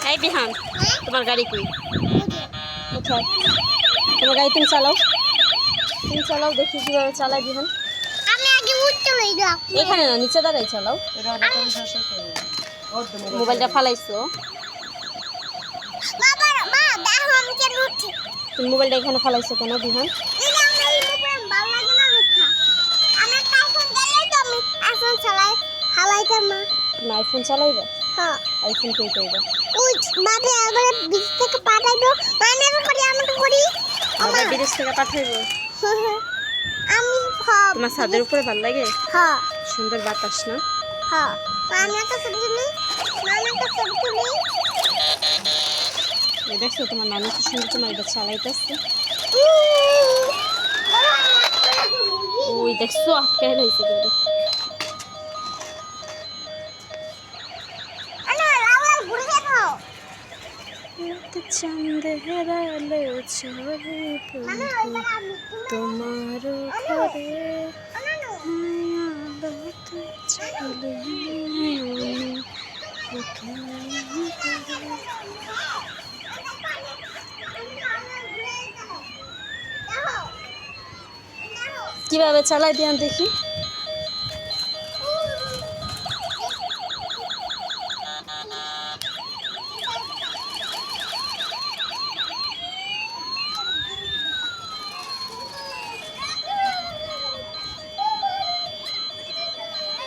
এই বিহান তোমার গাড়ি কই কোথায় তোমার গাড়ি তুমি চালাও দেখি কিভাবে চালায় বিহান আমি আগে উঠতে লই দাও এখানে না নিচে দাঁড়াই চালাও মোবাইলটা ফালাইছো বাবা মা দেখো আমি কেন উঠছি তুমি মোবাইলটা এখানে ফালাইছো কেন বিহান এই যে আমার এই মোবাইল ভালো লাগে না দেখা আমি একটা আইফোন গেলেই তো আমি আইফোন হালাইতাম না তুমি আইফোন চালাইবে হ্যাঁ আইফোন কই কইবা ওই বাবা আবার বিচ থেকে পাঠাইবো মানে করি আমাকে করি বাবা বিদেশ থেকে পাঠাইবো আমি সব তোমার ছাদের উপরে ভালো লাগে হ্যাঁ সুন্দর বাতাস না হ্যাঁ আমি একটা ছবি তুলি এই দেখছো তোমার নানু কি সুন্দর তোমার এটা চালাইতেছে ওই দেখছো আটকাই রয়েছে গাড়ি চাঁদের আলো ছড়ে তোমার ঘরে কিভাবে চালাই দিয়ান দেখি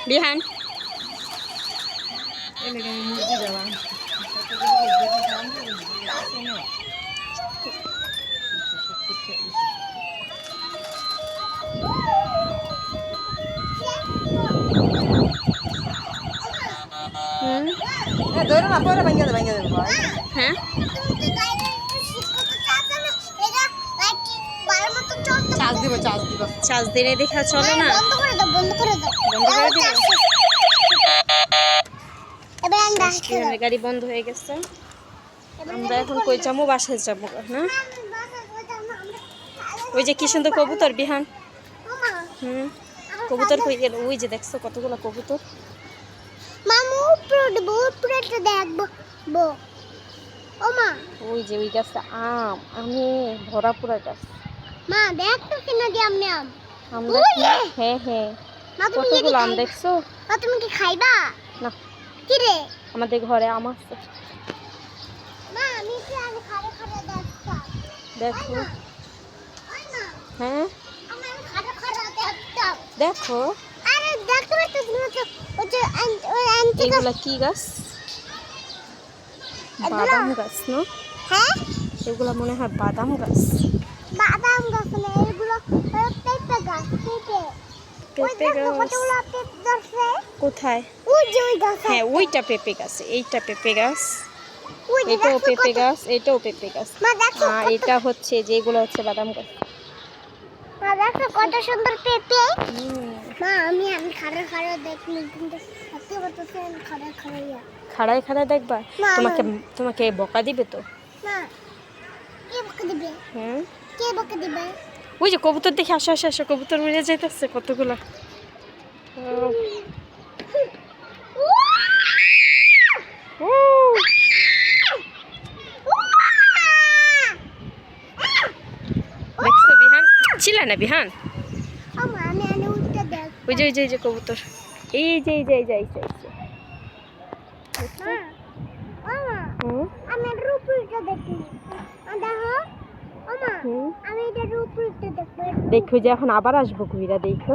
বিহান ধরো না পরে ভাঙিয়ে দেবো হ্যাঁ চার্জ দিলে দেখা চলে না বন্ধ করে দাও এবার গাড়ি বন্ধ হয়ে গেছে আমরা এখন কই যাবো বাসায় যাবো না ওই যে কি সুন্দর কবুতর বিহান কবুতর কই গেল ওই যে দেখছো কতগুলো কবুতর মামু উপরে দেখবো ও মা ওই যে ওই গাছটা আমি ভরা পুরা গাছ মা দেখ তো কিনা দি আমনে আমরা হ্যাঁ মা তুমি কতগুলো আম দেখছো মা তুমি কি খাইবা না কি রে আমাদের ঘরে আম আছে মা আমি কি আজ খারে দেখতা দেখো ওই না হ্যাঁ আমি খারে দেখতা দেখো আরে দেখতে পাচ্ছিস না তো ওই আন্টি এগুলা কি গাছ বাদাম গাছ না হ্যাঁ এগুলা মনে হয় বাদাম গাছ বাদাম গাছ না এগুলো পেঁপে গাছ পেঁপে গাছ কতগুলো পেঁপে ধরছে কোথায় ওই যে ওই গাছ হ্যাঁ ওইটা পেঁপে গাছ এইটা পেঁপে গাছ ওই যে এটাও পেঁপে গাছ এটাও পেঁপে গাছ মা দেখো আর এটা হচ্ছে যেগুলো হচ্ছে বাদাম গাছ মা দেখো কত সুন্দর পেঁপে মা আমি খাড়া দেখলি কিন্তু সত্যি বলতেছি আমি খাড়া খাড়ায় দেখবা তোমাকে বকা দিবে তো মা কে বকে দিবে হ্যাঁ কে বকে দিবে ওই যে কবুতর দেখে আসো কবুতর উড়ে যাইতেছে কতগুলো দেখছো বিহান ছিল না বিহান ও মা আমি উঠতে দেখ ওই যে কবুতর এই যে মা ও মা আমি রূপটা দেখি দেখো ও মা আমি এটা রূপটা দেখবো দেখো যে এখন আবার আসবো ঘুরা দেখো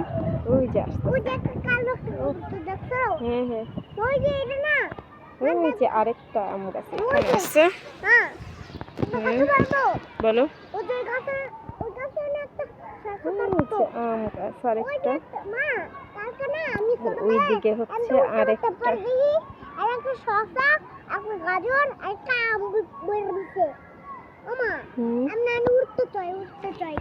ওই যে ওই যে একটা কালো রূপটা দেখছো হ্যাঁ ওই যে এটা না ওই যে আরেকটা আম গাছ এখানে আছে হ্যাঁ বলো ওই গাছে না একটা আম গাছ আরেকটা মা কালকে না আমি ওই দিকে হচ্ছে আরেকটা আর একটা শসা একটা গাজর একটা আম বের হইছে ওমা আমি উঠতে চাই